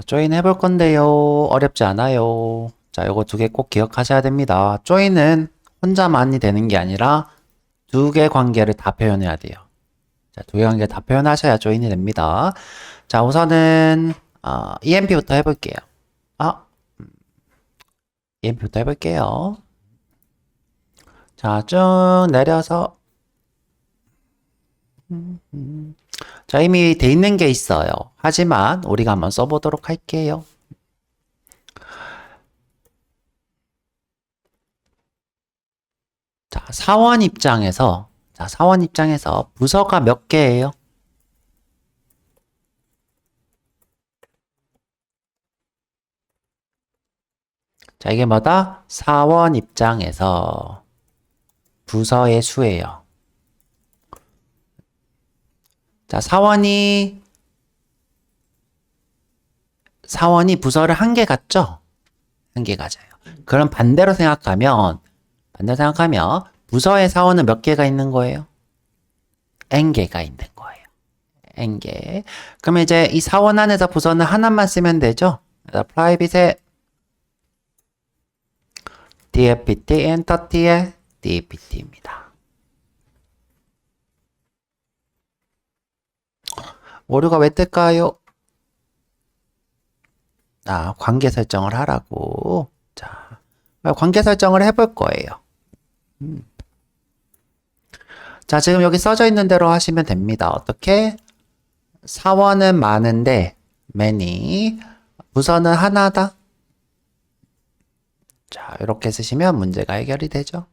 조인 해볼 건데요. 어렵지 않아요. 자, 요거 두 개 꼭 기억하셔야 됩니다. 조인은 혼자만이 되는 게 아니라 두 개 관계를 다 표현해야 돼요. 자, 두 개 관계 다 표현하셔야 조인이 됩니다. 자, 우선은 EMP부터 해볼게요. 아, EMP부터 해볼게요. 자, 쭉 내려서 자, 이미 돼 있는 게 있어요. 하지만 우리가 한번 써보도록 할게요. 자, 사원 입장에서 부서가 몇 개예요? 자, 이게 뭐다? 사원 입장에서 부서의 수예요. 자, 사원이 부서를 한 개 갖죠? 한 개 가져요. 그럼 반대로 생각하면 부서의 사원은 몇 개가 있는 거예요? n개가 있는 거예요. n개. 그러면 이제 이 사원 안에서 부서는 하나만 쓰면 되죠? 그래서 private의 dfpt, entity의 dpt입니다. 오류가 왜 뜰까요? 관계 설정을 하라고. 자, 관계 설정을 해볼 거예요. 자, 지금 여기 써져 있는 대로 하시면 됩니다. 어떻게? 사원은 많은데 many, 부서는 하나다. 자, 이렇게 쓰시면 문제가 해결이 되죠.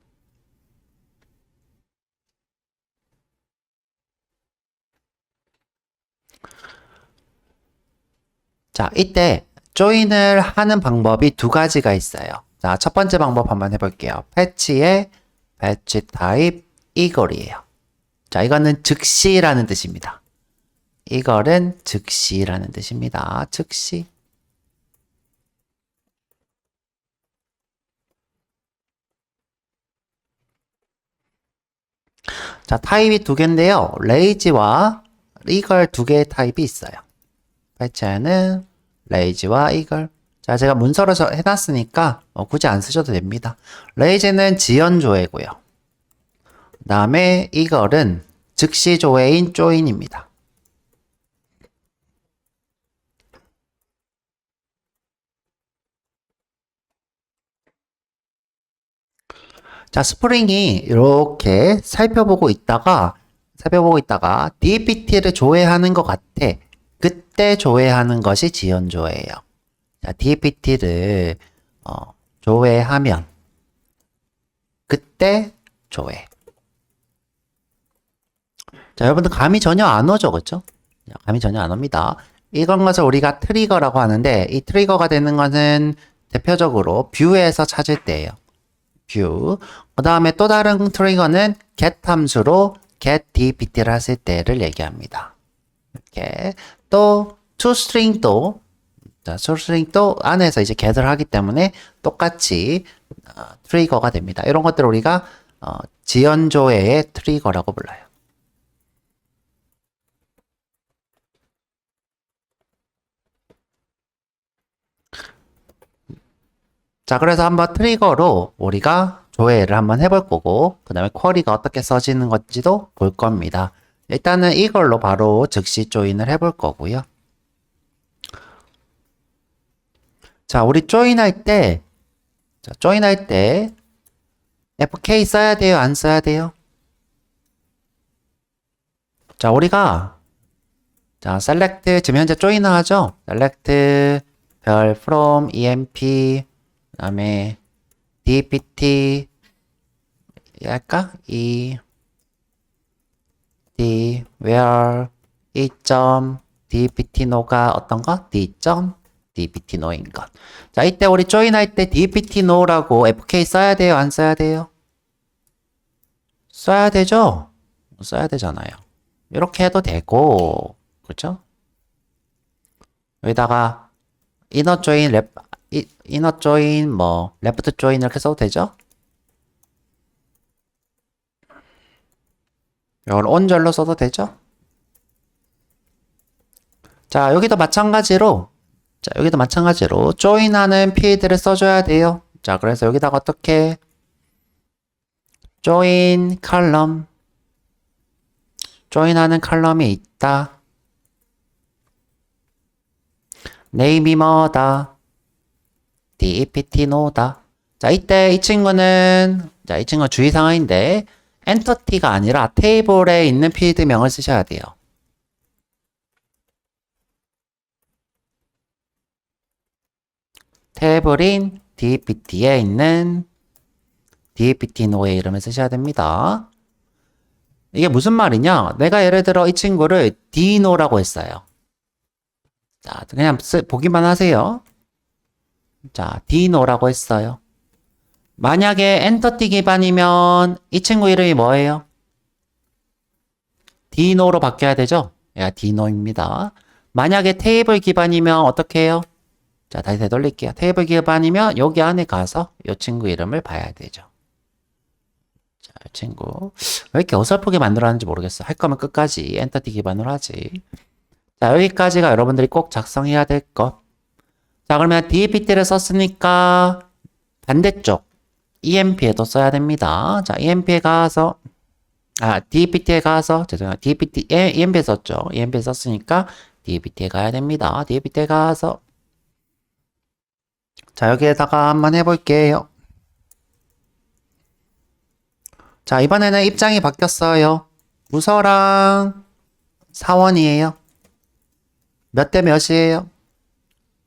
자, 이때 조인을 하는 방법이 두 가지가 있어요. 자, 첫 번째 방법 한번 해볼게요. 패치의 패치 타입 이걸이에요. 자, 이거는 즉시라는 뜻입니다. 이걸은 즉시라는 뜻입니다. 즉시. 자, 타입이 두 개인데요. 레이지와 이걸 두 개의 타입이 있어요. 패치에는 레이지와 이걸. 자, 제가 문서로 해놨으니까 굳이 안 쓰셔도 됩니다. 레이지는 지연 조회고요. 그 다음에 이걸은 즉시 조회인 조인입니다. 자, 스프링이 이렇게 살펴보고 있다가 DPT를 조회하는 것 같아. 그때 조회하는 것이 지연 조회예요. 자, DPT를 조회하면 그때 조회. 자, 여러분들 감이 전혀 안 오죠, 그쵸? 감이 전혀 안 옵니다. 이건 것을 우리가 트리거라고 하는데 이 트리거가 되는 것은 대표적으로 뷰에서 찾을 때예요. 뷰. 그 다음에 또 다른 트리거는 get 함수로 get dpt를 했을 때를 얘기합니다. 이렇게. 또 toString도 안에서 이제 get을 하기 때문에 똑같이 트리거가 됩니다. 이런 것들을 우리가 지연조회의 트리거라고 불러요. 자, 그래서 한번 트리거로 우리가 조회를 한번 해볼 거고, 그 다음에 쿼리가 어떻게 써지는 건지도 볼 겁니다. 일단은 이걸로 바로 즉시 조인을 해볼 거고요. 자, 우리 조인할 때 FK 써야 돼요? 안 써야 돼요? 자, 우리가 select, 지금 현재 조인을 하죠? select 별 from emp 그 다음에 dpt 할까? where dptno가 어떤 거? dptno인 것. 자, 이때 우리 조인할 때 dptno라고 fk 써야 돼요? 안 써야 돼요? 써야 되죠? 써야 되잖아요. 이렇게 해도 되고, 그렇죠? 여기다가 inner join, left join 이렇게 써도 되죠? 이걸 온절로 써도 되죠? 자, 여기도 마찬가지로 자, 여기도 마찬가지로 join하는 필드를 써줘야 돼요. 자, 그래서 여기다가 어떻게 join column, join하는 컬럼이 있다. name이 뭐다? dpt노다. 자, 이때 이 친구는 주의사항인데 엔터티가 아니라 테이블에 있는 필드명을 쓰셔야 돼요. 테이블인 dpt에 있는 dpt노의 이름을 쓰셔야 됩니다. 이게 무슨 말이냐? 내가 예를 들어 이 친구를 d노라고 했어요. 자, 그냥 보기만 하세요. 자, d노라고 했어요. 만약에 엔터티 기반이면 이 친구 이름이 뭐예요? d노로 바뀌어야 되죠? 얘가 d노입니다. 만약에 테이블 기반이면 어떻게 해요? 자, 다시 되돌릴게요. 테이블 기반이면 여기 안에 가서 이 친구 이름을 봐야 되죠. 자, 이 친구 왜 이렇게 어설프게 만들어놨는지 모르겠어. 할 거면 끝까지 엔터티 기반으로 하지. 자, 여기까지가 여러분들이 꼭 작성해야 될 것. 자, 그러면 dpt를 썼으니까 반대쪽 emp에도 써야 됩니다. 자, emp에 가서 dpt에 가서 죄송해요. dpt emp에 썼죠. emp에 썼으니까 dpt에 가야 됩니다. dpt에 가서 자, 여기에다가 한번 해볼게요. 자, 이번에는 입장이 바뀌었어요. 부서랑 사원이에요. 몇 대 몇이에요?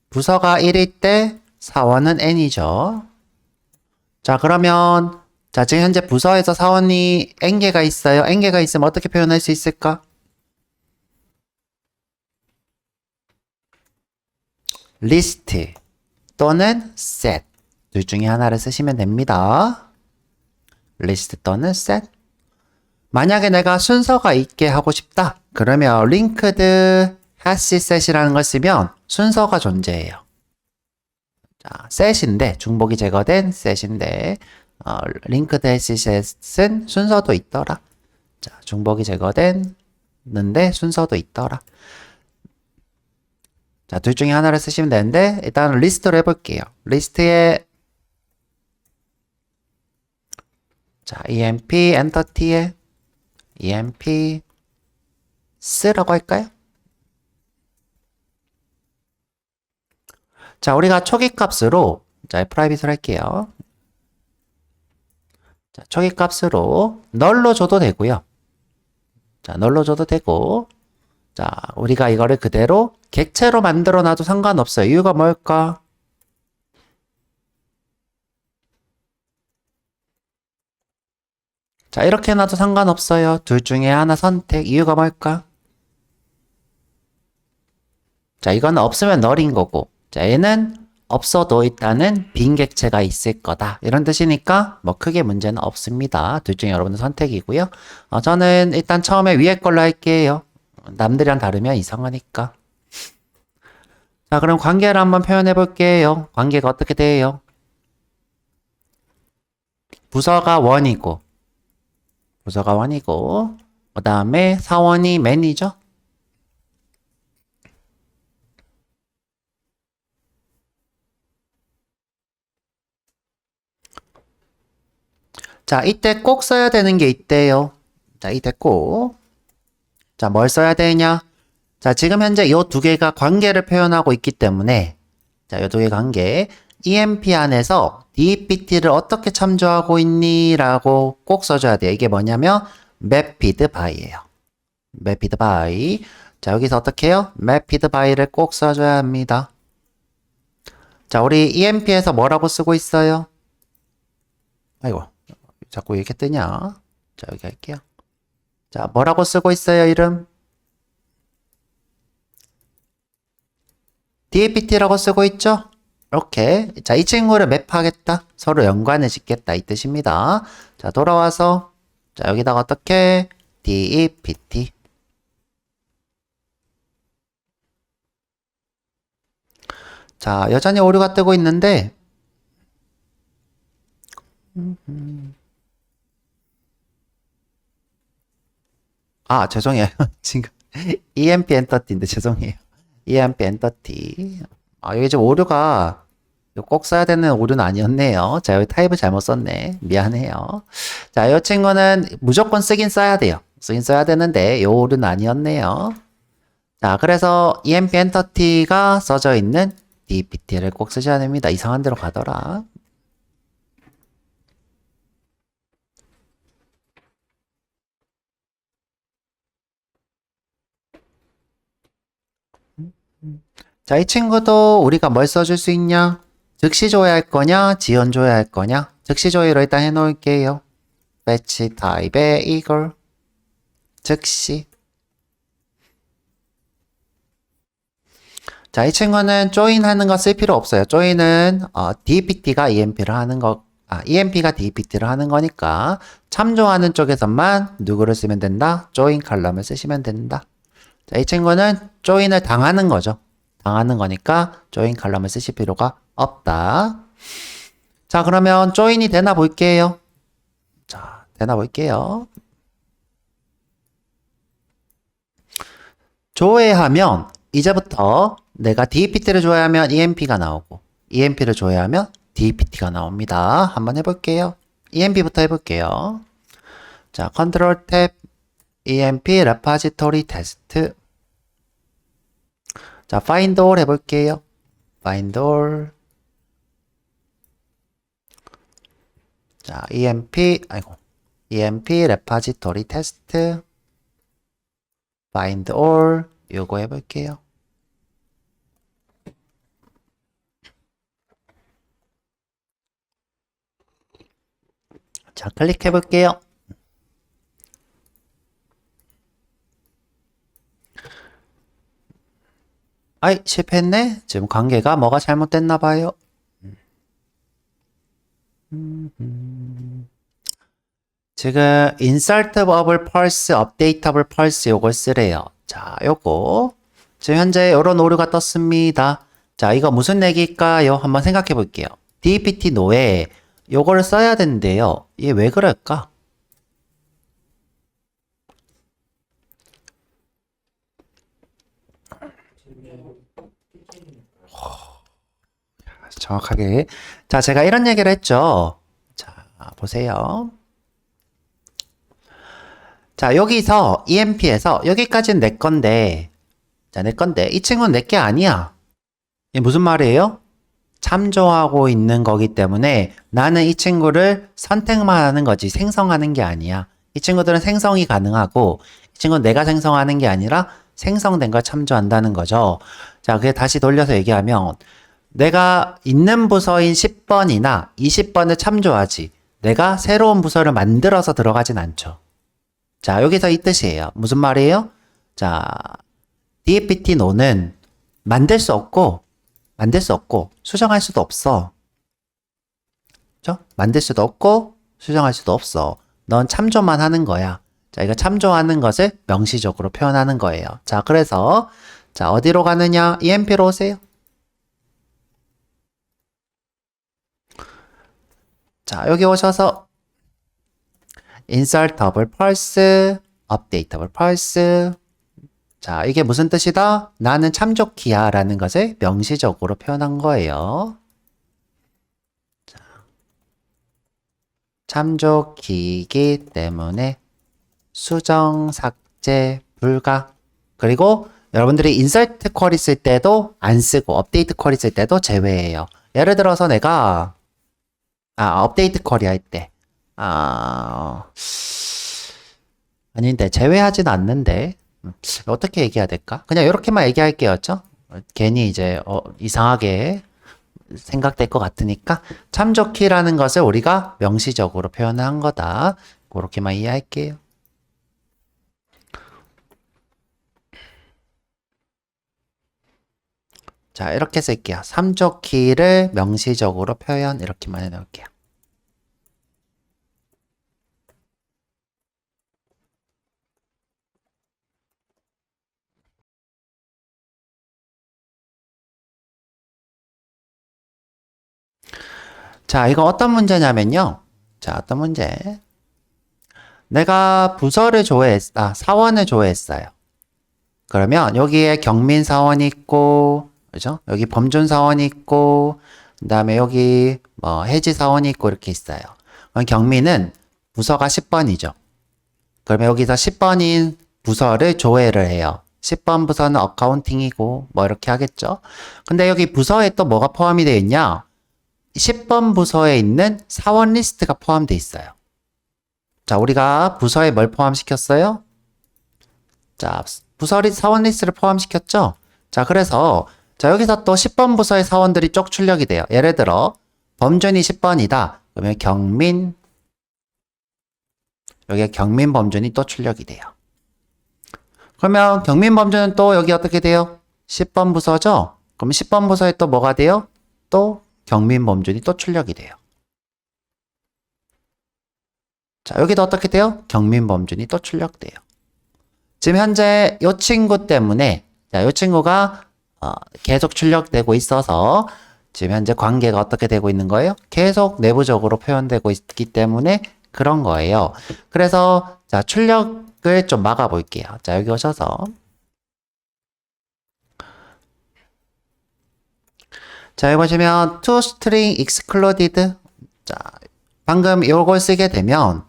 부서가 1일 때 사원은 n이죠. 자, 그러면 자, 지금 현재 부서에서 사원이 n개가 있어요. n개가 있으면 어떻게 표현할 수 있을까? 리스트 또는 set 둘 중에 하나를 쓰시면 됩니다. 리스트 또는 set. 만약에 내가 순서가 있게 하고 싶다. 그러면 linked hash set이라는 걸 쓰면 순서가 존재해요. 자, set인데 중복이 제거된 set인데 linked hash set은 순서도 있더라. 자, 중복이 제거됐는데 순서도 있더라. 자, 둘 중에 하나를 쓰시면 되는데 일단 리스트로 해볼게요. 리스트에 자, emp 엔터티에 emp 쓰라고 할까요? 자, 우리가 초기 값으로 자, 프라이빗을 할게요. 자, 초기 값으로 널로 줘도 되고요. 자, 널로 줘도 되고 자, 우리가 이거를 그대로 객체로 만들어 놔도 상관없어요. 이유가 뭘까? 자, 이렇게 놔도 상관없어요. 둘 중에 하나 선택. 이유가 뭘까? 자, 이거는 없으면 널인 거고 자, 얘는 없어도 일단은 빈 객체가 있을 거다. 이런 뜻이니까 뭐 크게 문제는 없습니다. 둘 중에 여러분의 선택이고요. 저는 일단 처음에 위에 걸로 할게요. 남들이랑 다르면 이상하니까. 자, 그럼 관계를 한번 표현해 볼게요. 관계가 어떻게 돼요? 부서가 원이고 그 다음에 사원이 맨이죠. 자, 이때 꼭 써야 되는 게 있대요. 자, 이때 꼭. 자, 뭘 써야 되냐? 자, 지금 현재 이 두 개가 관계를 표현하고 있기 때문에 자, 이 두 개 관계 emp 안에서 dpt를 어떻게 참조하고 있니? 라고 꼭 써줘야 돼요. 이게 뭐냐면 mapped by예요. mapped by. 자, 여기서 어떻게 해요? mapped by를 꼭 써줘야 합니다. 자, 우리 emp에서 뭐라고 쓰고 있어요? 아이고, 자꾸 이렇게 뜨냐? 자, 여기 할게요. 자, 뭐라고 쓰고 있어요, 이름? dpt라고 쓰고 있죠? 이렇게. 자, 이 친구를 맵하겠다. 서로 연관을 짓겠다. 이 뜻입니다. 자, 돌아와서. 자, 여기다가 어떻게? dpt. 자, 여전히 오류가 뜨고 있는데, 죄송해요. 지금 emp 엔터티인데 죄송해요. emp 엔터티. 여기 지금 오류가 이거 꼭 써야 되는 오류는 아니었네요. 자, 여기 타입을 잘못 썼네. 미안해요. 자, 이 친구는 무조건 쓰긴 써야 돼요. 쓰긴 써야 되는데 이 오류는 아니었네요. 자, 그래서 EMP 엔터티가 써져 있는 DPT를 꼭 쓰셔야 됩니다. 이상한 데로 가더라. 자, 이 친구도 우리가 뭘 써줄 수 있냐? 즉시 조회할 거냐? 지연 조회할 거냐? 즉시 조회로 일단 해놓을게요. 배치 타입의 이걸 즉시. 자, 이 친구는 조인 하는 거 쓸 필요 없어요. 조인은 DPT가 EMP를 하는 거, EMP가 DPT를 하는 거니까 참조하는 쪽에서만 누구를 쓰면 된다? 조인 칼럼을 쓰시면 된다. 자, 이 친구는 조인을 당하는 거죠. 당하는 거니까 조인 칼럼을 쓰실 필요가 없다. 자, 그러면 조인이 되나 볼게요. 자, 되나 볼게요. 조회하면 이제부터 내가 DPT를 조회하면 EMP가 나오고 EMP를 조회하면 DPT가 나옵니다. 한번 해볼게요. EMP부터 해볼게요. 자, 컨트롤 탭 EMP 레파지토리 테스트. 자, find all 해볼게요. find all. 자, EMP 레파지토리 테스트. find all. 요거 해볼게요. 자, 클릭해볼게요. 아이, 실패했네? 지금 관계가 뭐가 잘못됐나봐요. 지금 insertable pulse, updatable pulse 요걸 쓰래요. 자, 요거. 지금 현재 요런 오류가 떴습니다. 자, 이거 무슨 얘기일까요? 한번 생각해 볼게요. DPT 노에 요거를 써야 되는데요. 이게 왜 그럴까? 정확하게. 자, 제가 이런 얘기를 했죠. 자, 보세요. 자, 여기서 EMP에서 여기까지는 내 건데, 자, 내 건데, 이 친구는 내 게 아니야. 이게 무슨 말이에요? 참조하고 있는 거기 때문에 나는 이 친구를 선택만 하는 거지 생성하는 게 아니야. 이 친구들은 생성이 가능하고, 이 친구는 내가 생성하는 게 아니라 생성된 걸 참조한다는 거죠. 자, 그게 다시 돌려서 얘기하면, 내가 있는 부서인 10번이나 20번을 참조하지, 내가 새로운 부서를 만들어서 들어가진 않죠. 자, 여기서 이 뜻이에요. 무슨 말이에요? 자, DPT 노는 만들 수 없고, 수정할 수도 없어. 그죠? 만들 수도 없고, 수정할 수도 없어. 넌 참조만 하는 거야. 자, 이거 참조하는 것을 명시적으로 표현하는 거예요. 자, 그래서, 자, 어디로 가느냐? EMP로 오세요. 자, 여기 오셔서, insertable pulse, updatable pulse. 자, 이게 무슨 뜻이다? 나는 참조키야 라는 것을 명시적으로 표현한 거예요. 자, 참조키이기 때문에 수정, 삭제, 불가. 그리고 여러분들이 인서트 쿼리 쓸 때도 안 쓰고 업데이트 쿼리 쓸 때도 제외해요. 예를 들어서 내가 업데이트 쿼리 할 때 아닌데 제외하진 않는데 어떻게 얘기해야 될까? 그냥 이렇게만 얘기할게요. 괜히 이제 이상하게 생각될 것 같으니까 참조키라는 것을 우리가 명시적으로 표현한 거다. 그렇게만 이해할게요. 자, 이렇게 쓸게요. 참조키를 명시적으로 표현 이렇게만 해놓을게요. 자, 이거 어떤 문제냐면요. 자, 어떤 문제. 내가 부서를 사원을 조회했어요. 그러면 여기에 경민 사원이 있고, 그죠? 여기 범준 사원이 있고, 그 다음에 여기 뭐 해지 사원이 있고 이렇게 있어요. 그럼 경미는 부서가 10번이죠. 그러면 여기서 10번인 부서를 조회를 해요. 10번 부서는 어카운팅이고 뭐 이렇게 하겠죠. 근데 여기 부서에 또 뭐가 포함이 되어 있냐? 10번 부서에 있는 사원 리스트가 포함되어 있어요. 자, 우리가 부서에 뭘 포함시켰어요? 자, 사원 리스트를 포함시켰죠? 자, 그래서 자, 여기서 또 10번 부서의 사원들이 쭉 출력이 돼요. 예를 들어 범준이 10번이다. 그러면 경민, 여기에 경민 범준이 또 출력이 돼요. 그러면 경민 범준은 또 여기 어떻게 돼요? 10번 부서죠? 그럼 10번 부서에 또 뭐가 돼요? 또 경민 범준이 또 출력이 돼요. 자, 여기도 어떻게 돼요? 경민 범준이 또 출력돼요. 지금 현재 이 친구 때문에, 자, 이 친구가 계속 출력되고 있어서 지금 현재 관계가 어떻게 되고 있는 거예요? 계속 내부적으로 표현되고 있기 때문에 그런 거예요. 그래서 자, 출력을 좀 막아 볼게요. 자, 여기 오셔서 자, 여기 보시면 toString excluded. 자, 방금 이걸 쓰게 되면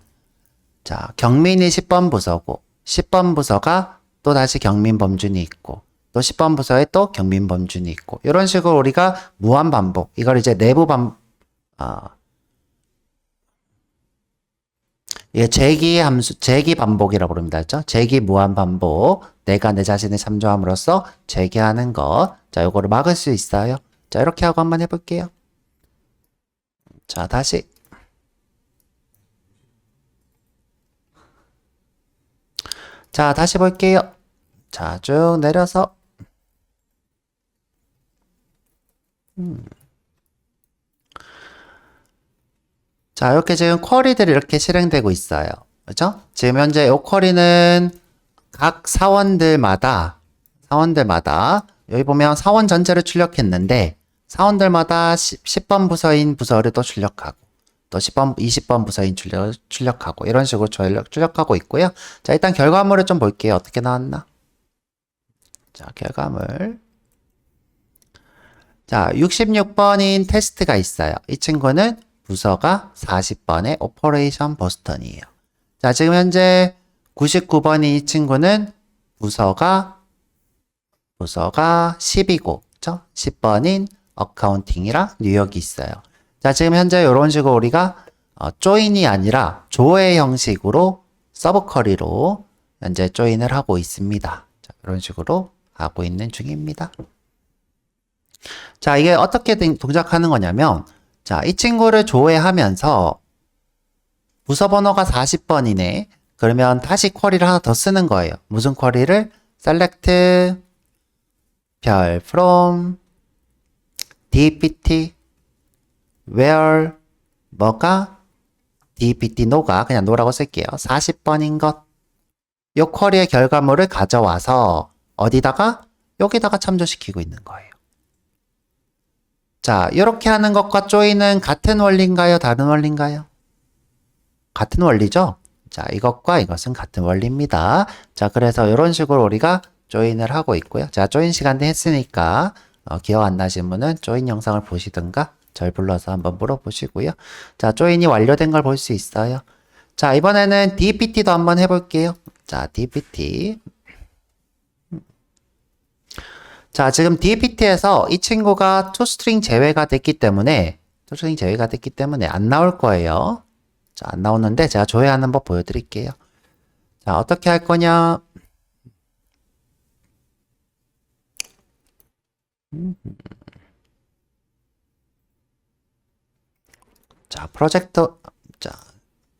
자, 경민이 10번 부서고 10번 부서가 또 다시 경민 범준이 있고 또 10번 부서에 또 경민 범준이 있고 이런 식으로 우리가 무한 반복, 이걸 이제 내부 이게 재기 함수, 재기 반복이라고 부릅니다. 그죠? 재기 무한 반복. 내가 내 자신을 참조함으로써 재기하는 것. 자, 요거를 막을 수 있어요. 자, 이렇게 하고 한번 해볼게요. 자, 다시. 자, 다시 볼게요. 자, 쭉 내려서. 자, 이렇게 지금 쿼리들이 이렇게 실행되고 있어요. 그죠? 지금 현재 이 쿼리는 각 사원들마다 여기 보면 사원 전체를 출력했는데 사원들마다 10번 부서인 부서를 또 출력하고 또 10번, 20번 부서인 출력하고 이런 식으로 출력하고 있고요. 자, 일단 결과물을 좀 볼게요. 어떻게 나왔나? 자, 결과물. 자, 66번인 테스트가 있어요. 이 친구는 부서가 40번의 오퍼레이션 버스턴이에요. 자, 지금 현재 99번인 이 친구는 부서가 10이고, 그쵸? 10번인 어카운팅이랑 뉴욕이 있어요. 자, 지금 현재 이런 식으로 우리가 조인이 아니라 조회 형식으로 서브 쿼리로 현재 조인을 하고 있습니다. 자, 이런 식으로 하고 있는 중입니다. 자, 이게 어떻게 동작하는 거냐면, 자, 이 친구를 조회하면서 부서 번호가 40번이네. 그러면 다시 쿼리를 하나 더 쓰는 거예요. 무슨 쿼리를? select 별 from dpt where 뭐가 dpt no가 그냥 no라고 쓸게요. 40번인 것. 이 쿼리의 결과물을 가져와서 어디다가? 여기다가 참조시키고 있는 거예요. 자, 이렇게 하는 것과 조인은 같은 원리인가요? 다른 원리인가요? 같은 원리죠? 자, 이것과 이것은 같은 원리입니다. 자, 그래서 이런 식으로 우리가 조인을 하고 있고요. 자, 조인 시간대 했으니까 기억 안 나신 분은 조인 영상을 보시든가 절 불러서 한번 물어보시고요. 자, 조인이 완료된 걸 볼 수 있어요. 자, 이번에는 dpt도 한번 해볼게요. 자, dpt. 자, 지금 dpt에서 이 친구가 toString 제외가 됐기 때문에 안 나올 거예요. 자, 안 나오는데 제가 조회하는 법 보여드릴게요. 자, 어떻게 할 거냐? 자, 자,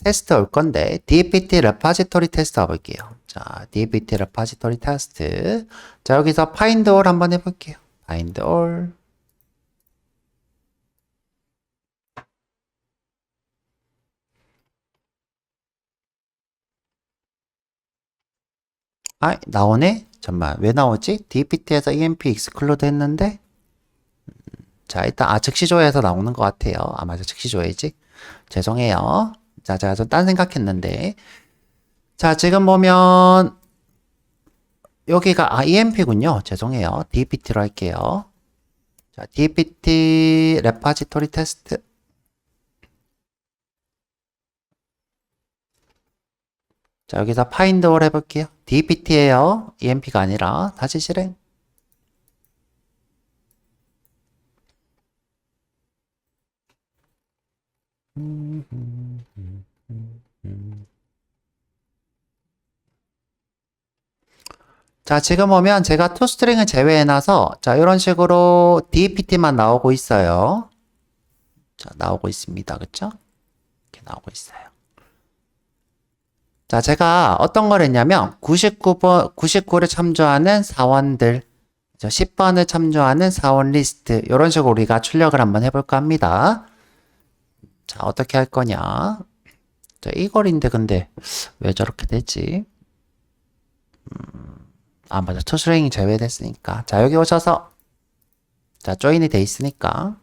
테스트 올 건데 dpt repository 테스트 해볼게요. 자, dpt repository 테스트. 자, 여기서 find all 한번 해볼게요. find all. 아, 나오네? 잠깐만, 왜 나오지? dpt에서 emp exclude 했는데? 자, 일단, 즉시 조회에서 나오는 것 같아요. 아, 맞아, 즉시 조회지? 죄송해요. 자, 제가 좀 딴 생각했는데. 자, 지금 보면, 여기가, emp군요. 죄송해요. dpt로 할게요. 자, DPT 레파지토리 테스트. 자, 여기서 find all 해볼게요. DPT예요. EMP가 아니라 다시 실행. 자, 지금 보면 제가 toString을 제외해놔서 자, 이런 식으로 DPT만 나오고 있어요. 자, 나오고 있습니다. 그쵸? 이렇게 나오고 있어요. 자, 제가 어떤 걸 했냐면 99를 참조하는 사원들, 10번을 참조하는 사원 리스트 이런 식으로 우리가 출력을 한번 해볼까 합니다. 자, 어떻게 할 거냐? 자, 이 거리인데 근데 왜 저렇게 되지? 맞아. toString이 제외됐으니까. 자, 여기 오셔서 자, 조인이 돼 있으니까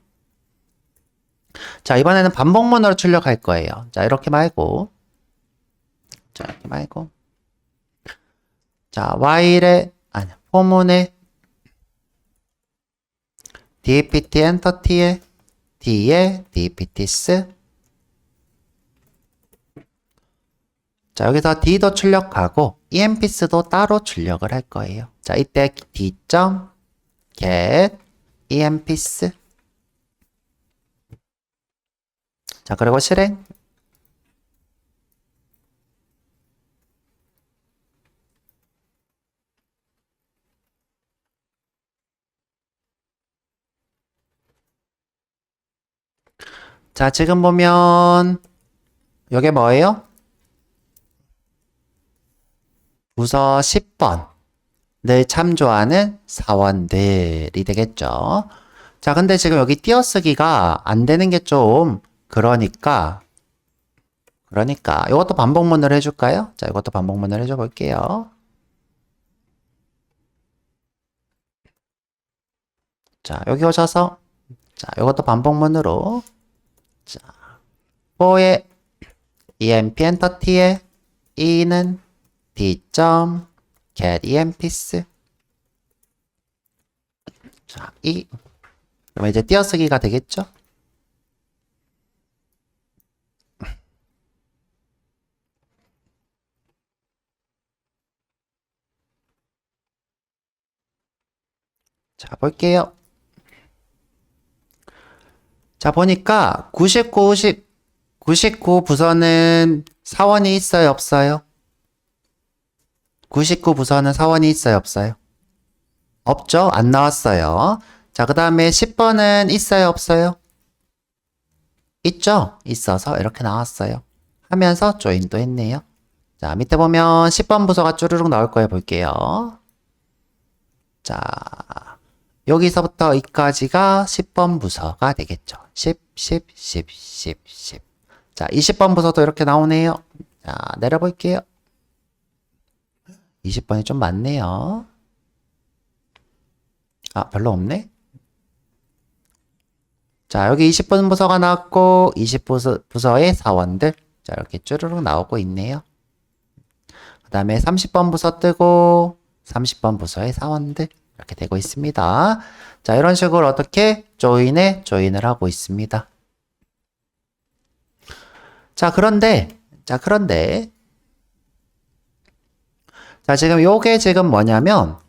자, 이번에는 반복문으로 출력할 거예요. 자, 이렇게 말고 자, 이렇게 말고 자, 포문에 dpt 엔터티에 d에 dpts 자, 여기서 d도 출력하고 emps도 따로 출력을 할 거예요. 자, 이때 d.get emps 자, 그리고 실행 자, 지금 보면 이게 뭐예요? 부서 10번을 참조하는 사원들이 되겠죠. 자, 근데 지금 여기 띄어쓰기가 안 되는 게 좀 그러니까 이것도 반복문을 해줄까요? 자, 이것도 반복문을 해줘 볼게요. 자, 여기 오셔서 자, 이것도 반복문으로 자, for에 emp 엔터티에 e는 d.get emps 자, 그러면 이제 띄어쓰기가 되겠죠? 자, 볼게요. 자, 보니까 99 부서는 사원이 있어요, 없어요? 99 부서는 사원이 있어요, 없어요? 없죠? 안 나왔어요. 자, 그 다음에 10번은 있어요, 없어요? 있죠? 있어서 이렇게 나왔어요. 하면서 조인도 했네요. 자, 밑에 보면 10번 부서가 쭈르륵 나올 거예요, 볼게요. 자, 여기서부터 여기까지가 10번 부서가 되겠죠. 10. 자, 20번 부서도 이렇게 나오네요. 자, 내려볼게요. 20번이 좀 많네요. 별로 없네. 자, 여기 20번 부서가 나왔고 20부서의 사원들 자, 이렇게 쭈르륵 나오고 있네요. 그 다음에 30번 부서 뜨고 30번 부서의 사원들 이렇게 되고 있습니다. 자, 이런 식으로 어떻게 조인을 하고 있습니다. 자, 그런데 자, 지금 요게 지금 뭐냐면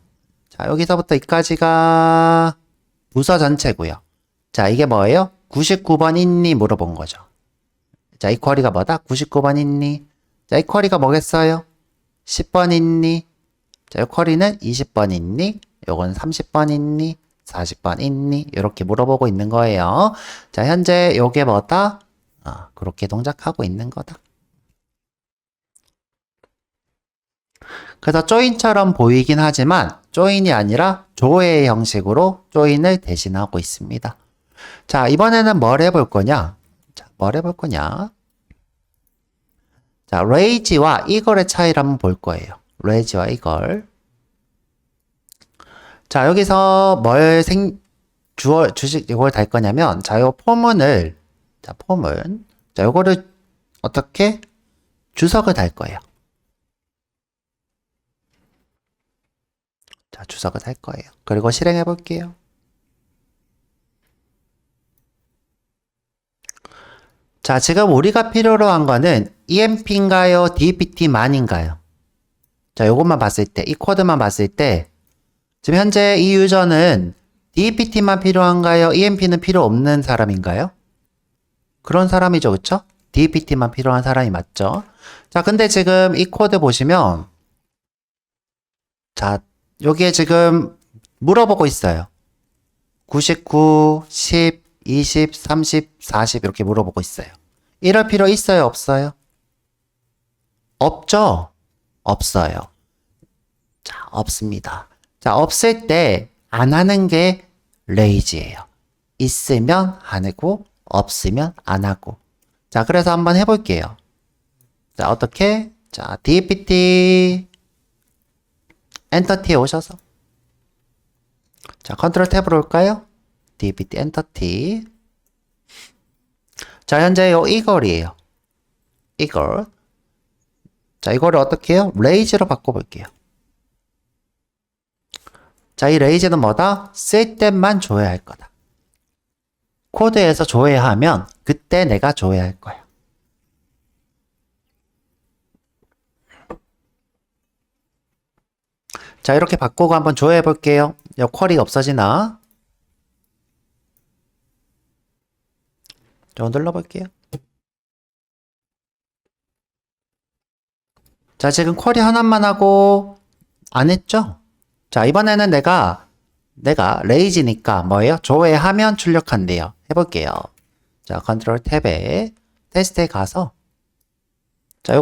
자, 여기서부터 여기까지가 부서 전체고요. 자, 이게 뭐예요? 99번 있니? 물어본 거죠. 자, 이 쿼리가 뭐다? 99번 있니? 자, 이 쿼리가 뭐겠어요? 10번 있니? 자, 이 쿼리는 20번 있니? 요건 30번 있니? 40번 있니? 이렇게 물어보고 있는 거예요. 자, 현재 요게 뭐다? 그렇게 동작하고 있는 거다. 그래서 조인처럼 보이긴 하지만 조인이 아니라 조의 형식으로 조인을 대신하고 있습니다. 자, 이번에는 뭘 해볼 거냐? 자, 뭘 해볼 거냐? 자, raise와 eagle의 차이를 한번 볼 거예요. raise와 eagle. 자, 여기서 이걸 달 거냐면, 자, 요 포문을, 자, 자, 요거를 어떻게? 주석을 달 거예요. 자, 주석을 달 거예요. 그리고 실행해 볼게요. 자, 지금 우리가 필요로 한 거는 EMP인가요? DPT만인가요? 자, 요것만 봤을 때, 이 코드만 봤을 때, 지금 현재 이 유저는 DPT만 필요한가요? EMP는 필요 없는 사람인가요? 그런 사람이죠, 그쵸? DPT만 필요한 사람이 맞죠? 자, 근데 지금 이 코드 보시면, 자, 여기에 지금 물어보고 있어요. 99, 10, 20, 30, 40 이렇게 물어보고 있어요. 이럴 필요 있어요, 없어요? 없죠? 없어요. 자, 없습니다. 자, 없을 때 안 하는 게 레이지예요. 있으면 하고 없으면 안 하고. 자, 그래서 한번 해볼게요. 자, 어떻게? 자, DPT 엔터티에 오셔서 자, 컨트롤 탭으로 올까요? DPT 엔터티. 자, 현재 요 이걸이에요. 이걸. 자, 이거를 어떻게 해요? 레이즈로 바꿔볼게요. 자, 이 레이즈는 뭐다? 쓸 때만 조회할 거다. 코드에서 조회하면 그때 내가 조회할 거야. 자, 이렇게 바꾸고 한번 조회해 볼게요. 요 쿼리가 없어지나? 좀 눌러볼게요. 자, 지금 쿼리 하나만 하고 안 했죠? 자, 이번에는 내가 레이지니까 뭐예요? 조회하면 출력한대요. 해볼게요. 자, 컨트롤 탭에 테스트에 가서 자,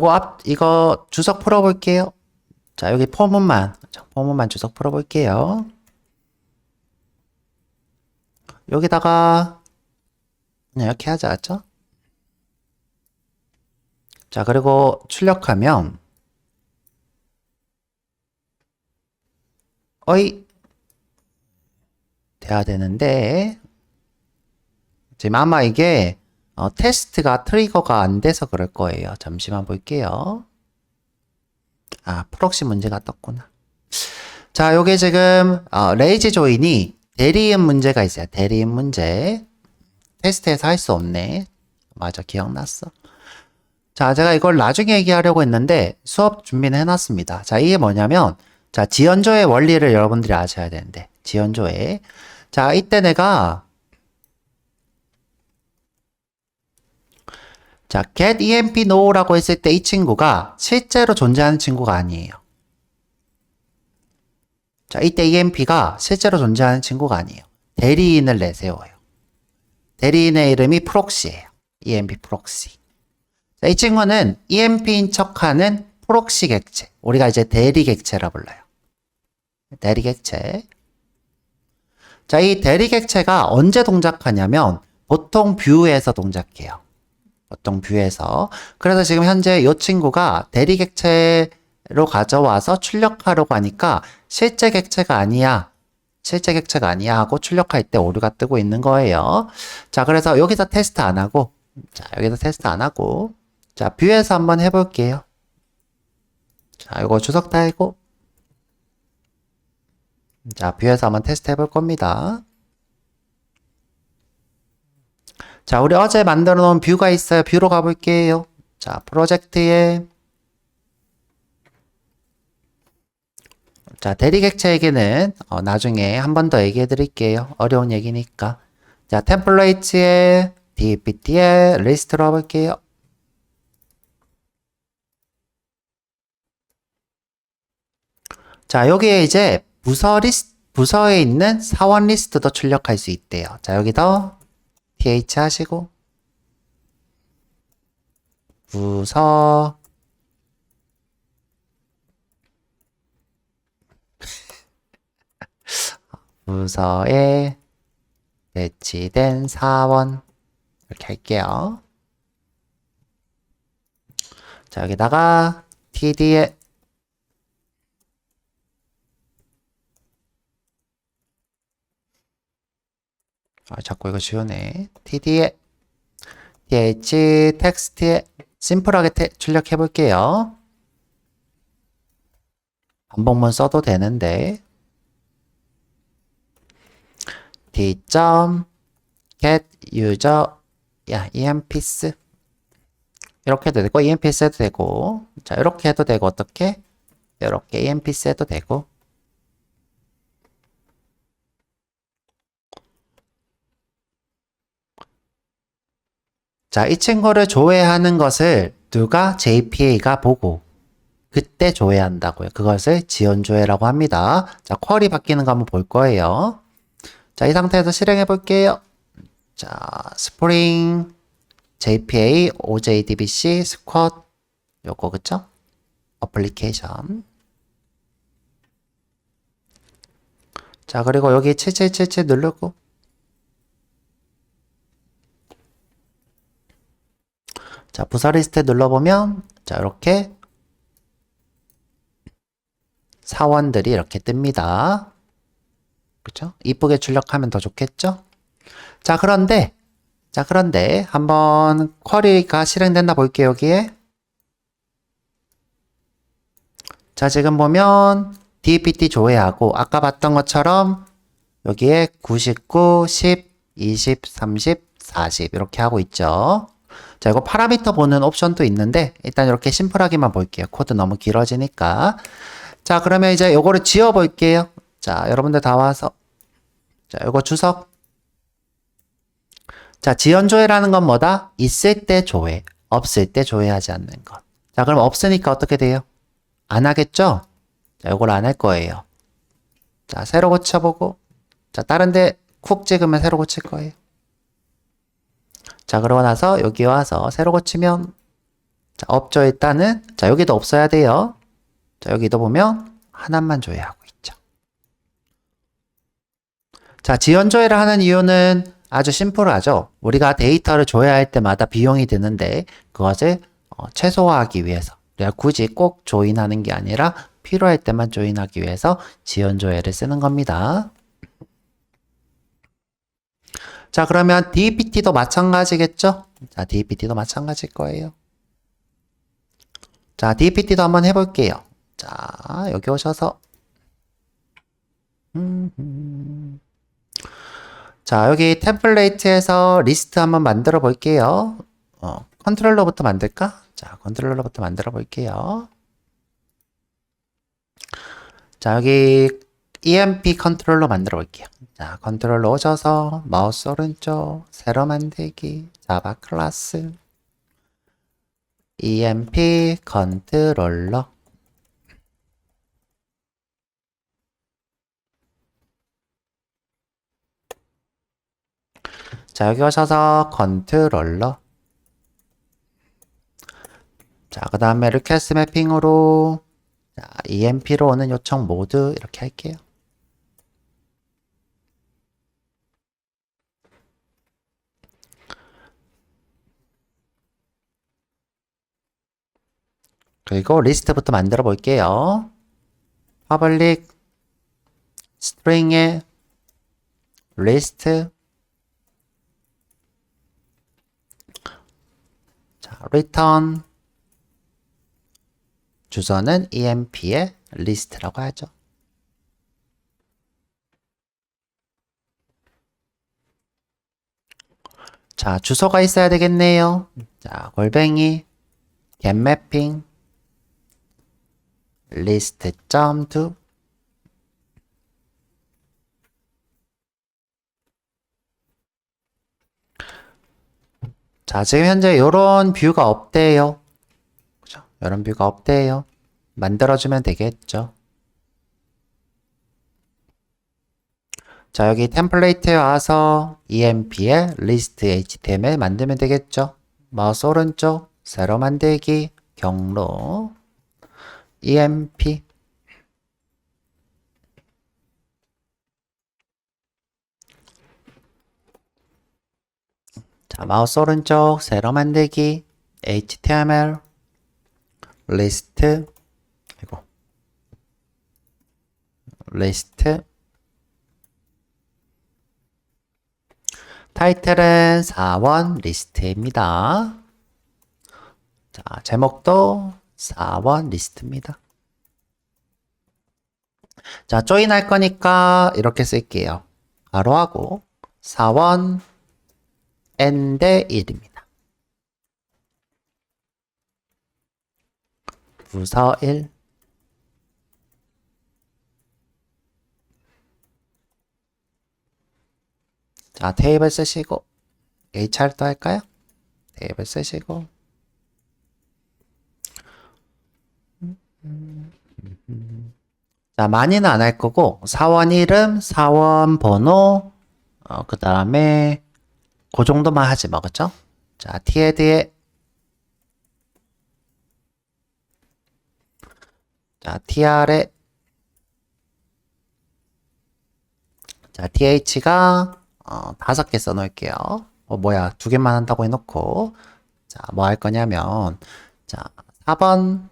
이거 주석 풀어볼게요. 자, 여기 포문만 주석 풀어볼게요. 여기다가 그냥 이렇게 하지 않았죠? 자, 그리고 출력하면 어이 돼야 되는데 지금 아마 이게 테스트가 트리거가 안 돼서 그럴 거예요. 잠시만 볼게요. 아, 프록시 문제가 떴구나. 자, 요게 지금 레이지 조인이 대리인 문제가 있어요. 대리인 문제. 테스트에서 할 수 없네. 맞아, 기억났어. 자, 제가 이걸 나중에 얘기하려고 했는데 수업 준비는 해놨습니다. 자, 이게 뭐냐면 자, 지연조의 원리를 여러분들이 아셔야 되는데 지연조의 자, 이때 내가 자, get emp no라고 했을 때 이 친구가 실제로 존재하는 친구가 아니에요. 자, 이때 emp가 실제로 존재하는 친구가 아니에요. 대리인을 내세워요. 대리인의 이름이 프록시예요. emp 프록시. 자, 이 친구는 emp인 척하는 프록시 객체. 우리가 이제 대리 객체라 불러요. 대리 객체. 자, 이 대리 객체가 언제 동작하냐면 보통 뷰에서 동작해요. 보통 뷰에서. 그래서 지금 현재 이 친구가 대리 객체로 가져와서 출력하려고 하니까 실제 객체가 아니야. 실제 객체가 아니야 하고 출력할 때 오류가 뜨고 있는 거예요. 자, 그래서 여기서 테스트 안 하고 자, 여기서 테스트 안 하고 자, 뷰에서 한번 해볼게요. 자, 이거 주석 달고 자, 뷰에서 한번 테스트 해볼 겁니다. 자, 우리 어제 만들어 놓은 뷰가 있어요. 뷰로 가볼게요. 자, 프로젝트에 자, 대리 객체에게는 나중에 한 번 더 얘기해 드릴게요. 어려운 얘기니까. 자, 템플레이트에 DPT에 리스트로 가볼게요. 자, 여기에 이제 부서에 있는 사원 리스트도 출력할 수 있대요. 자, 여기도 th 하시고 부서 부서에 배치된 사원 이렇게 할게요. 자, 여기다가 td에 자꾸 이거 지우네. td에 th 텍스트에 심플하게 출력해 볼게요. 반복문 써도 되는데 d.get user 야 emps 이렇게 해도 되고, EMPS 해도 되고, 자, 이렇게 해도 되고, 어떻게? 이렇게 EMPS 해도 되고. 자, 이 친구를 조회하는 것을 누가 JPA가 보고, 그때 조회한다고요. 그것을 지연조회라고 합니다. 자, 쿼리 바뀌는 거 한번 볼 거예요. 자, 이 상태에서 실행해 볼게요. 자, 스프링 JPA OJDBC 스쿼트 요거 그쵸? 어플리케이션. 자, 그리고 여기 7777 누르고 자, 부서 리스트 눌러보면 자, 이렇게 사원들이 이렇게 뜹니다. 그쵸? 이쁘게 출력하면 더 좋겠죠? 자, 그런데 한번 쿼리가 실행됐나 볼게요, 여기에. 자, 지금 보면 DPT 조회하고 아까 봤던 것처럼 여기에 99, 10, 20, 30, 40 이렇게 하고 있죠. 자, 이거 파라미터 보는 옵션도 있는데 일단 이렇게 심플하게만 볼게요. 코드 너무 길어지니까. 자, 그러면 이제 요거를 지워 볼게요. 자, 여러분들 다 와서 자, 요거 주석. 자, 지연조회라는 건 뭐다? 있을 때 조회, 없을 때 조회하지 않는 것. 자, 그럼 없으니까 어떻게 돼요? 안 하겠죠? 자, 요걸 안 할 거예요. 자, 새로 고쳐보고. 자, 다른데 쿡 찍으면 새로 고칠 거예요. 자, 그러고 나서 여기 와서 새로 고치면 자, 없죠, 일단은. 자, 여기도 없어야 돼요. 자, 여기도 보면 하나만 조회하고 있죠. 자, 지연 조회를 하는 이유는 아주 심플하죠. 우리가 데이터를 조회할 때마다 비용이 드는데 그것을 최소화하기 위해서 우리가 굳이 꼭 조인하는 게 아니라 필요할 때만 조인하기 위해서 지연 조회를 쓰는 겁니다. 자, 그러면 DPT도 마찬가지겠죠? 자, DPT도 마찬가지일 거예요. 자, DPT도 한번 해볼게요. 자, 여기 오셔서 자, 여기 템플레이트에서 리스트 한번 만들어 볼게요. 컨트롤러부터 만들까? 자, 컨트롤러부터 만들어 볼게요. 자, 여기 EMP 컨트롤러 만들어 볼게요. 자, 컨트롤러 오셔서 마우스 오른쪽 세로 만들기 자바 클래스 EMP 컨트롤러. 자, 여기 오셔서 컨트롤러. 자, 그 다음에 리퀘스트 매핑으로 자, EMP로 오는 요청 모드 이렇게 할게요. 그리고 리스트부터 만들어 볼게요. 퍼블릭 스트링에 리스트 자, return 주소는 EMP의 리스트라고 하죠. 자, 주소가 있어야 되겠네요. 자, 골뱅이 getMapping list.to 자, 지금 현재 이런 뷰가 없대요. 그죠? 이런 뷰가 없대요. 만들어주면 되겠죠. 자, 여기 템플레이트에 와서 EMP의 리스트 HTML 만들면 되겠죠. 마우스 오른쪽 새로 만들기 경로 EMP 자, 마우스 오른쪽 새로 만들기 HTML 리스트 이거 리스트 타이틀은 4원 리스트입니다. 자, 제목도 4원 리스트입니다. 자, 조인 할 거니까 이렇게 쓸게요. 가로하고 4원 and 1입니다. 부서 1. 자, 테이블 쓰시고 HR도 할까요? 테이블 쓰시고 자, 많이는 안 할 거고 사원 이름, 사원 번호 그 다음에 그 정도만 하지 뭐, 그쵸? 자, TED에 자, TR에 자, TH가 5개 써놓을게요. 뭐야, 2개만 한다고 해놓고 자, 뭐 할 거냐면 자, 4번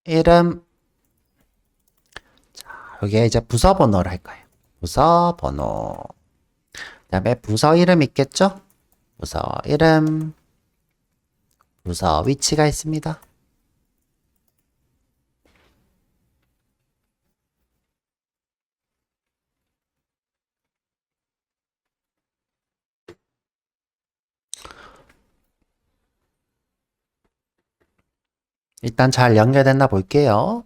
이름 여기에 이제 부서 번호를 할 거예요. 부서 번호. 그 다음에 부서 이름 있겠죠? 부서 이름, 부서 위치가 있습니다. 일단 잘 연결됐나 볼게요.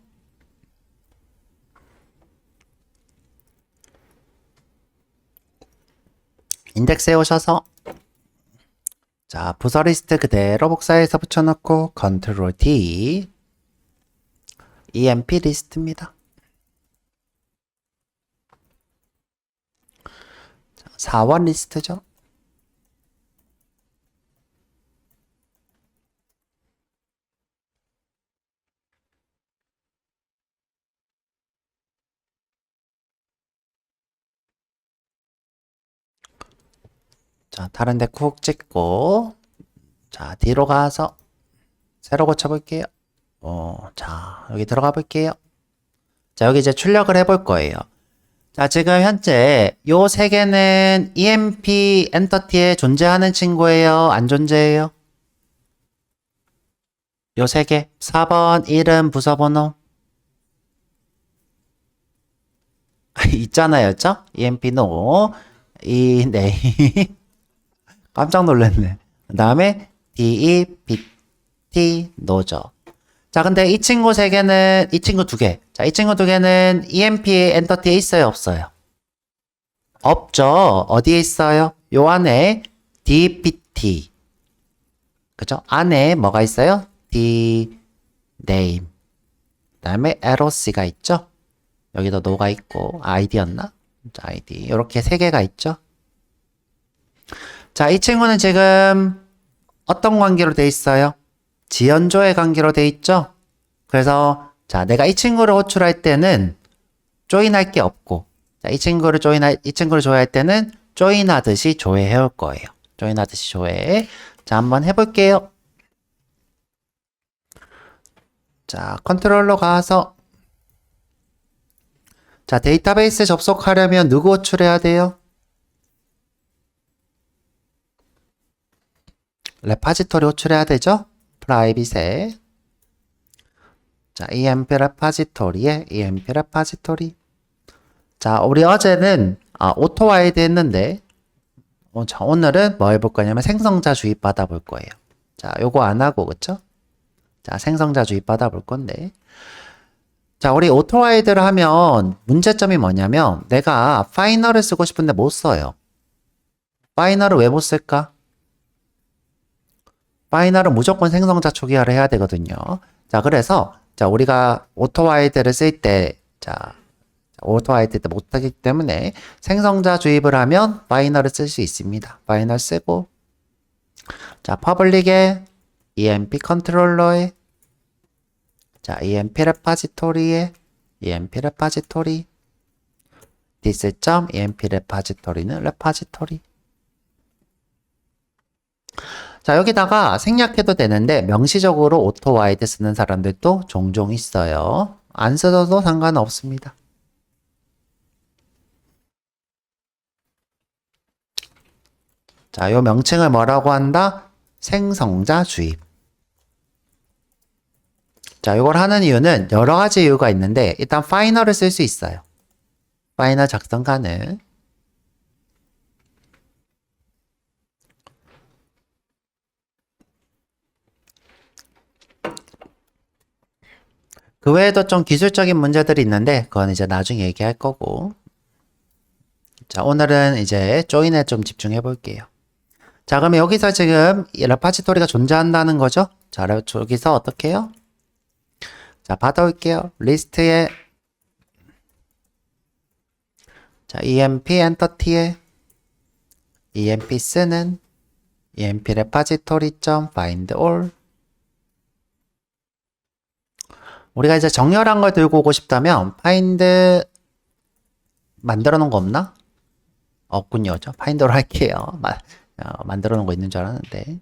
인덱스에 오셔서 자, 부서 리스트 그대로 복사해서 붙여놓고 컨트롤 D EMP 리스트입니다. 자, 사원 리스트죠. 자, 다른 데 쿡 찍고 자, 뒤로 가서 새로 고쳐볼게요. 자, 여기 들어가 볼게요. 자, 여기 이제 출력을 해볼 거예요. 자, 지금 현재 요 세 개는 EMP 엔터티에 존재하는 친구예요? 안 존재해요? 요 세 개. 4번 이름 부서 번호. 있잖아요, 죠 EMP no. 네. 깜짝 놀랐네. 그 다음에 DEPT no죠. 자, 근데 이 친구 세 개는, 이 친구 두 개. 자, 이 친구 두 개는 EMP 엔터티에 있어요, 없어요? 없죠. 어디에 있어요? 요 안에 DPT. 그죠? 안에 뭐가 있어요? D name. 그 다음에 LOC가 있죠? 여기도 no가 있고, ID였나? 자, ID. 이렇게 세 개가 있죠? 자, 이 친구는 지금 어떤 관계로 돼 있어요? 지연조의 관계로 돼 있죠? 그래서, 자, 내가 이 친구를 호출할 때는 조인할 게 없고, 자, 이 친구를 조회할 때는 조인하듯이 조회해 올 거예요. 조인하듯이 조회. 자, 한번 해볼게요. 자, 컨트롤러 가서 자, 데이터베이스 접속하려면 누구 호출해야 돼요? 레파지토리 호출해야 되죠? 프라이빗에 자, EMP 레파지토리에 EMP 레파지토리. 자, 우리 어제는 오토와이드 했는데 자, 오늘은 뭐 해볼 거냐면 생성자 주입 받아볼 거예요. 자, 요거 안 하고 그쵸? 자, 생성자 주입 받아볼 건데 자, 우리 오토와이드를 하면 문제점이 뭐냐면 내가 파이널을 쓰고 싶은데 못 써요. 파이널을 왜 못 쓸까? 파이널은 무조건 생성자 초기화를 해야 되거든요. 자, 그래서 자, 우리가 오토와이드를 쓸 때 자, 오토와이드 때 못하기 때문에 생성자 주입을 하면 파이널을 쓸 수 있습니다. 파이널 쓰고 자, 퍼블릭에 EMP 컨트롤러에 자, EMP 레파지토리에 EMP 레파지토리 this.emp 레파지토리는 레파지토리 자, 여기다가 생략해도 되는데 명시적으로 오토와이드 쓰는 사람들도 종종 있어요. 안 써도 상관없습니다. 자, 요 명칭을 뭐라고 한다? 생성자 주입. 자, 이걸 하는 이유는 여러 가지 이유가 있는데 일단 파이널을 쓸 수 있어요. 파이널 작성 가능. 그 외에도 좀 기술적인 문제들이 있는데 그건 이제 나중에 얘기할 거고. 자, 오늘은 이제 조인에 좀 집중해 볼게요. 자, 그러면 여기서 지금 이 레파지토리가 존재한다는 거죠? 자, 여기서 어떻게 해요? 자, 받아올게요. 리스트에 자, emp 엔터티에 emp 쓰는 emp repository.find all. 우리가 이제 정렬한 걸 들고 오고 싶다면 find 만들어 놓은 거 없나? 없군요. 저 파인더로 할게요. 만들어 놓은 거 있는 줄 알았는데.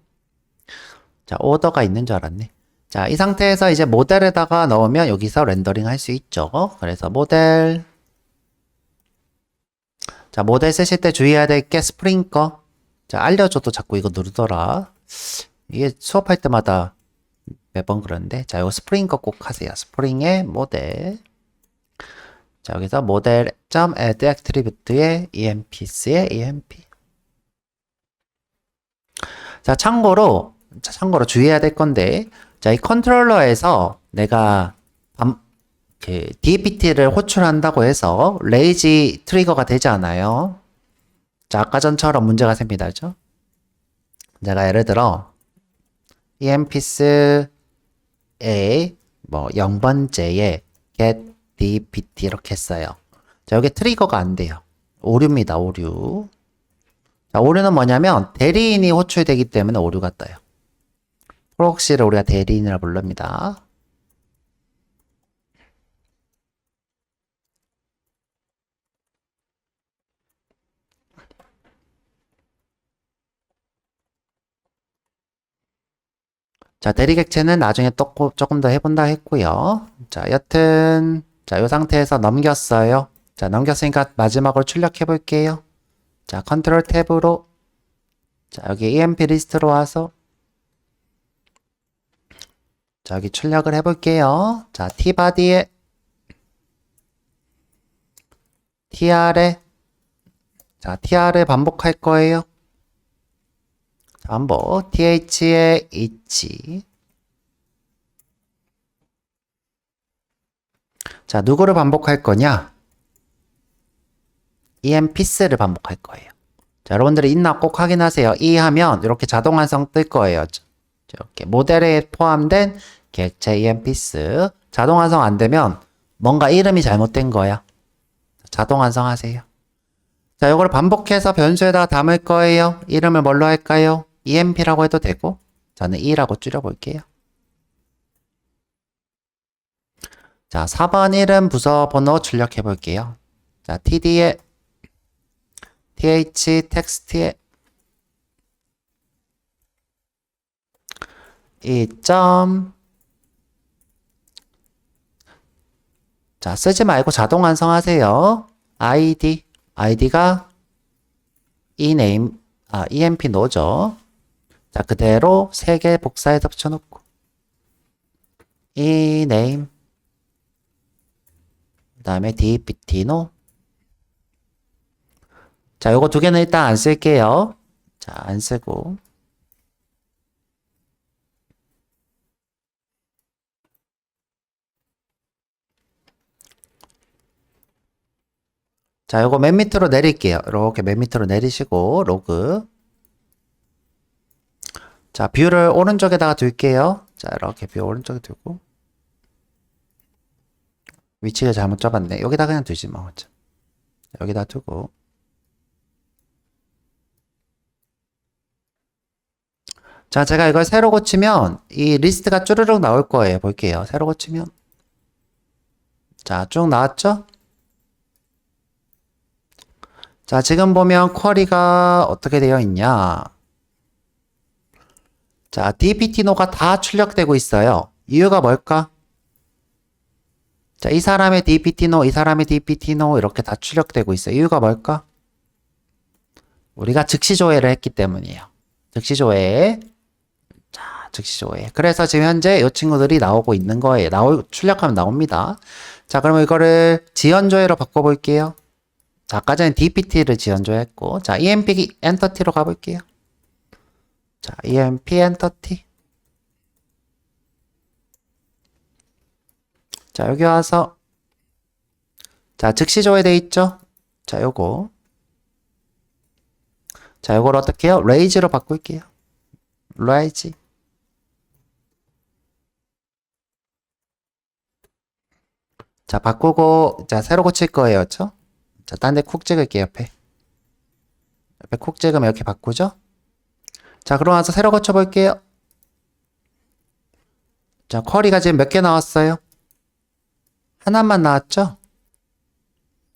자, 오더가 있는 줄 알았네. 자, 이 상태에서 이제 모델에다가 넣으면 여기서 렌더링 할 수 있죠. 그래서 모델. 자, 모델 쓰실 때 주의해야 될 게 스프링 거. 자, 알려줘도 자꾸 이거 누르더라. 이게 수업할 때마다 매번 그러는데. 자, 이거 스프링 거 꼭 하세요. 스프링의 모델. 자, 여기서 model.add attribute의 emps의 emp. 자, 참고로 주의해야 될 건데, 자, 이 컨트롤러에서 내가 DPT를 호출한다고 해서 레이지 트리거가 되지 않아요. 자, 아까 전처럼 문제가 생기다죠. 제가 예를 들어 emps 의 뭐 0번째에 get dpt 이렇게 했어요. 자, 여기 트리거가 안 돼요. 오류입니다. 오류. 자, 오류는 뭐냐면 대리인이 호출되기 때문에 오류가 떠요. 프록시를 우리가 대리인이라 부릅니다. 자, 대리 객체는 나중에 또 조금 더 해본다 했고요. 자, 여튼 자, 이 상태에서 넘겼어요. 자, 넘겼으니까 마지막으로 출력해 볼게요. 자, 컨트롤 탭으로 자, 여기 emp 리스트로 와서 자, 여기 출력을 해볼게요. 자, tbody에 tr에 자, tr을 반복할 거예요. 자, 반복 th에 h. 자, 누구를 반복할 거냐? emps를 반복할 거예요. 자, 여러분들이 있나 꼭 확인하세요. 이 하면 이렇게 자동 완성 뜰 거예요. 이렇게 모델에 포함된 객체 emps. 자동 완성 안 되면 뭔가 이름이 잘못된 거야. 자동 완성하세요. 자, 이걸 반복해서 변수에다가 담을 거예요. 이름을 뭘로 할까요? emp라고 해도 되고 저는 e라고 줄여볼게요. 자, 4번 이름 부서 번호 출력해 볼게요. 자, td에 th 텍스트에 이 점. 자, 쓰지 말고 자동 완성하세요. id가 ename emp 노죠. 자, 그대로 3개 복사해서 붙여놓고 ename 그 다음에 dpt 노. 자, 요거 두 개는 일단 안 쓸게요. 자, 안 쓰고. 자, 요거 맨 밑으로 내릴게요. 이렇게 맨 밑으로 내리시고, 로그. 자, 뷰를 오른쪽에다가 둘게요. 자, 이렇게 뷰 오른쪽에 두고. 위치를 잘못 잡았네. 여기다 그냥 두지 마. 여기다 두고. 자, 제가 이걸 새로 고치면 이 리스트가 쭈르륵 나올 거예요. 볼게요. 새로 고치면. 자, 쭉 나왔죠? 자, 지금 보면 쿼리가 어떻게 되어 있냐. 자, dpt노가 다 출력되고 있어요. 이유가 뭘까? 자, 이 사람의 dpt노, 이 사람의 dpt노 이렇게 다 출력되고 있어요. 이유가 뭘까? 우리가 즉시 조회를 했기 때문이에요. 즉시 조회. 자, 즉시 조회. 그래서 지금 현재 이 친구들이 나오고 있는 거예요. 출력하면 나옵니다. 자, 그러면 이거를 지연 조회로 바꿔볼게요. 자, 아까 전에 DPT를 지원조했고, 자, EMP 엔터티로 가볼게요. 자, EMP 엔터티. 자, 여기 와서, 자, 즉시 조회돼 있죠? 자, 요거. 자, 요걸 어떻게 해요? 레이즈로 바꿀게요. 레이즈. 자, 바꾸고, 자, 새로 고칠 거예요. 그쵸? 자, 딴 데 쿡 찍을게요, 옆에. 옆에 쿡 찍으면 이렇게 바꾸죠? 자, 그럼 와서 새로 고쳐볼게요. 자, 쿼리가 지금 몇 개 나왔어요? 하나만 나왔죠?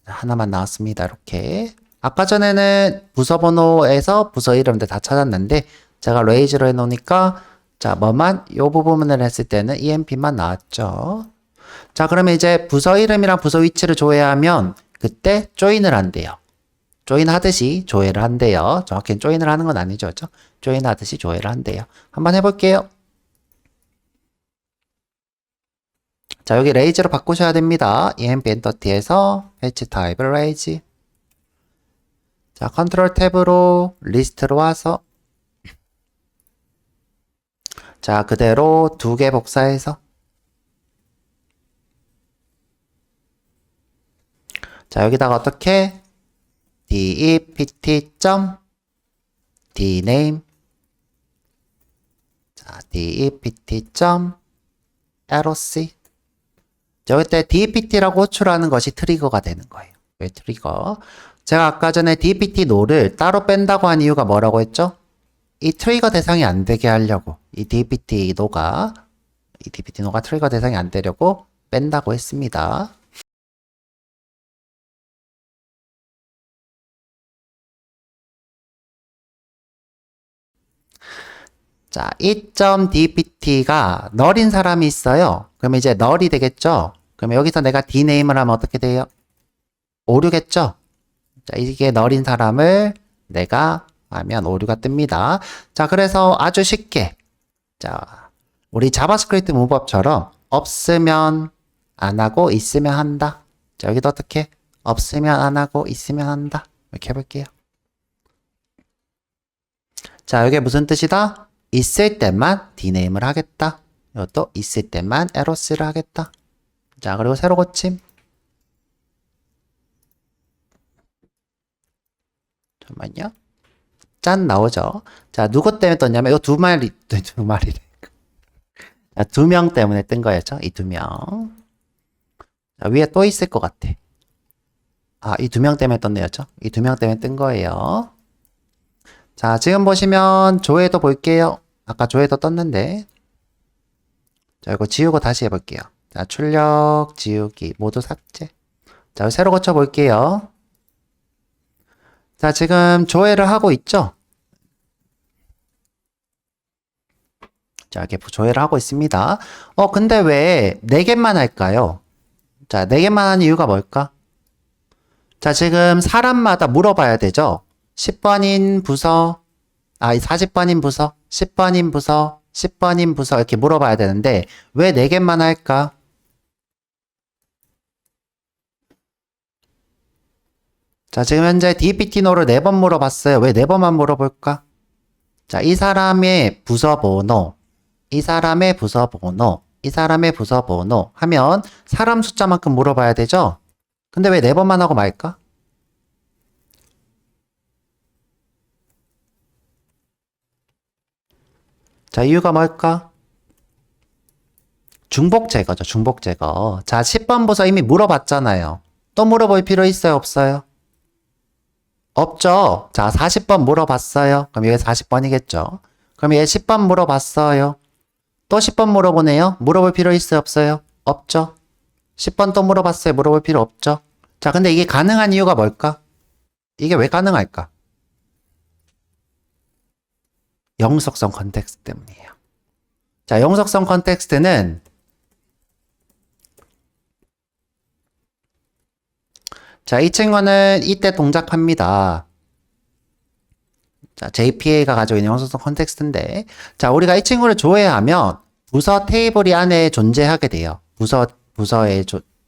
하나만 나왔습니다. 이렇게. 아까 전에는 부서 번호에서 부서 이름들 다 찾았는데, 제가 레이즈로 해놓으니까, 자, 뭐만, 요 부분을 했을 때는 EMP만 나왔죠. 자, 그러면 이제 부서 이름이랑 부서 위치를 조회하면, 그때 조인을 한대요. 조인 하듯이 조회를 한대요. 정확히는 조인을 하는 건 아니죠. 그렇죠? 조인 하듯이 조회를 한대요. 한번 해볼게요. 자, 여기 레이즈로 바꾸셔야 됩니다. EMP 엔터티에서 패치 타입을 레이즈. 자, 컨트롤 탭으로 리스트로 와서 자, 그대로 두 개 복사해서 자, 여기다가 어떻게 dept.dname 자, dept.eroc 자, 이때 dept라고 호출하는 것이 트리거가 되는 거예요. 왜 트리거? 제가 아까 전에 dept 노를 따로 뺀다고 한 이유가 뭐라고 했죠? 이 트리거 대상이 안 되게 하려고 이 dept 노가 트리거 대상이 안 되려고 뺀다고 했습니다. 자, 이.dpt가 널인 사람이 있어요. 그러면 이제 널이 되겠죠? 그러면 여기서 내가 dname을 하면 어떻게 돼요? 오류겠죠? 자, 이게 널인 사람을 내가 하면 오류가 뜹니다. 자, 그래서 아주 쉽게 자, 우리 자바스크립트 문법처럼 없으면 안 하고 있으면 한다. 자, 여기도 어떻게? 없으면 안 하고 있으면 한다. 이렇게 해볼게요. 자, 이게 무슨 뜻이다? 있을 때만 dname을 하겠다. 이것도 있을 때만 eros를 하겠다. 자, 그리고 새로 고침. 잠깐만요. 짠 나오죠. 자, 누구 때문에 떴냐면 이 두 마리래. 자, 2명 때문에 뜬 거였죠. 이 2명. 자, 위에 또 있을 것 같아. 아, 이 2명 때문에 떴네요. 이 2명 때문에 뜬 거예요. 자, 지금 보시면 조회도 볼게요. 아까 조회도 떴는데. 자, 이거 지우고 다시 해볼게요. 자, 출력, 지우기, 모두 삭제. 자, 새로 고쳐볼게요. 자, 지금 조회를 하고 있죠? 자, 이렇게 조회를 하고 있습니다. 근데 왜 4개만 할까요? 자, 4개만 하는 이유가 뭘까? 자, 지금 사람마다 물어봐야 되죠? 10번인 부서, 40번인 부서, 10번인 부서, 10번인 부서 이렇게 물어봐야 되는데 왜 4개만 할까? 자, 지금 현재 dpt노를 4번 물어봤어요. 왜 4번만 물어볼까? 자, 이 사람의 부서 번호, 이 사람의 부서 번호, 이 사람의 부서 번호 하면 사람 숫자만큼 물어봐야 되죠? 근데 왜 4번만 하고 말까? 자, 이유가 뭘까? 중복 제거죠, 중복 제거. 자, 10번 부서 이미 물어봤잖아요. 또 물어볼 필요 있어요, 없어요? 없죠? 자, 40번 물어봤어요. 그럼 얘 40번이겠죠? 그럼 얘 10번 물어봤어요. 또 10번 물어보네요. 물어볼 필요 있어요, 없어요? 없죠? 10번 또 물어봤어요. 물어볼 필요 없죠? 자, 근데 이게 가능한 이유가 뭘까? 이게 왜 가능할까? 영속성 컨텍스트 때문이에요. 자, 영속성 컨텍스트는 자, 이 친구는 이때 동작합니다. 자, JPA가 가지고 있는 영속성 컨텍스트인데 자, 우리가 이 친구를 조회하면 부서 테이블이 안에 존재하게 돼요. 부서의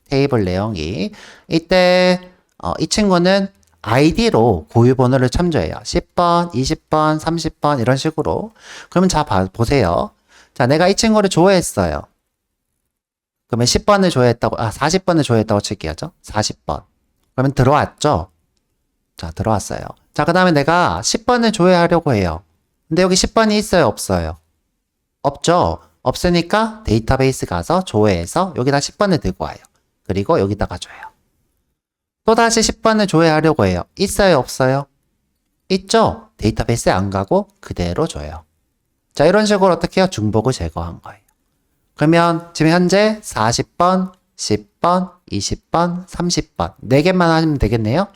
테이블 내용이 이때 이 친구는 아이디로 고유 번호를 참조해요. 10번, 20번, 30번 이런 식으로. 그러면 자 보세요. 자, 내가 이 친구를 좋아했어요. 그러면 10번을 좋아했다고, 40번을 좋아했다고 칠게요. 40번. 그러면 들어왔죠? 자, 들어왔어요. 자, 그 다음에 내가 10번을 조회하려고 해요. 근데 여기 10번이 있어요? 없어요? 없죠? 없으니까 데이터베이스 가서 조회해서 여기다 10번을 들고 와요. 그리고 여기다가 줘요. 또다시 10번을 조회하려고 해요. 있어요? 없어요? 있죠? 데이터베이스에 안 가고 그대로 줘요. 자, 이런 식으로 어떻게 해요? 중복을 제거한 거예요. 그러면 지금 현재 40번, 10번, 20번, 30번 4개만 하면 되겠네요.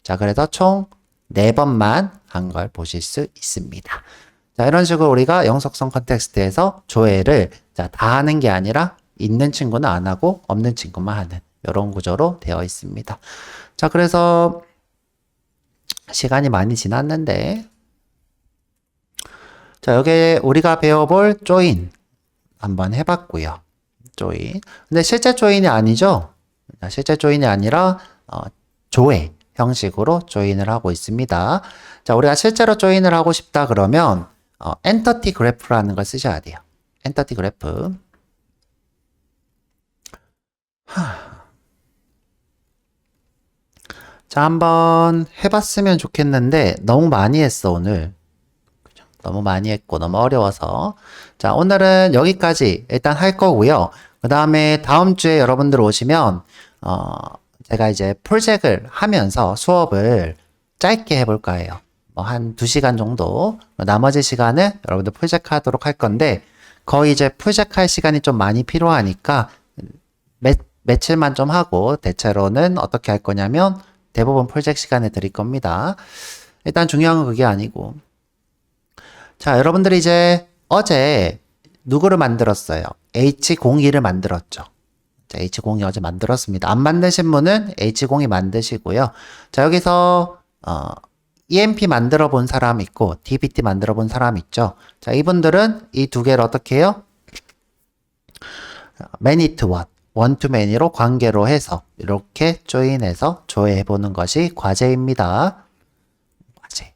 자, 그래서 총 4번만 한 걸 보실 수 있습니다. 자, 이런 식으로 우리가 영속성 컨텍스트에서 조회를 다 하는 게 아니라 있는 친구는 안 하고 없는 친구만 하는 이런 구조로 되어 있습니다. 자, 그래서 시간이 많이 지났는데 자, 여기 우리가 배워볼 조인 한번 해봤고요. 조인. 근데 실제 조인이 아니죠? 실제 조인이 아니라 조회 형식으로 조인을 하고 있습니다. 자, 우리가 실제로 조인을 하고 싶다 그러면 엔터티 그래프라는 걸 쓰셔야 돼요. 엔터티 그래프. 자, 한번 해봤으면 좋겠는데 너무 많이 했어 오늘. 너무 많이 했고 너무 어려워서 자, 오늘은 여기까지 일단 할 거고요. 그 다음에 다음 주에 여러분들 오시면 제가 이제 프로젝트를 하면서 수업을 짧게 해볼 거예요. 뭐 한 2시간 정도. 나머지 시간은 여러분들 프로젝트 하도록 할 건데 거의 이제 프로젝트 할 시간이 좀 많이 필요하니까 며칠만 좀 하고 대체로는 어떻게 할 거냐면 대부분 프로젝트 시간에 드릴 겁니다. 일단 중요한 건 그게 아니고 자, 여러분들이 이제 어제 누구를 만들었어요? H02를 만들었죠. 자, H02 어제 만들었습니다. 안 만드신 분은 H02 만드시고요. 자, 여기서 EMP 만들어 본 사람 있고 DBT 만들어 본 사람 있죠. 자, 이분들은 이 두 개를 어떻게 해요? many to what, one to many로 관계로 해서 이렇게 조인해서 조회해 보는 것이 과제입니다. 과제.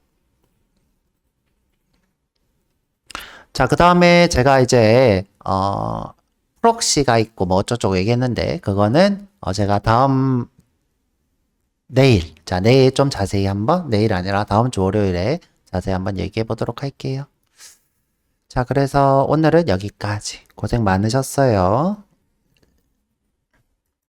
자, 그 다음에 제가 이제 프록시가 있고 뭐 어쩌고저쩌고 얘기했는데 그거는 제가 내일, 자, 내일 좀 자세히 한번, 내일 아니라 다음 주 월요일에 자세히 한번 얘기해 보도록 할게요. 자, 그래서 오늘은 여기까지. 고생 많으셨어요.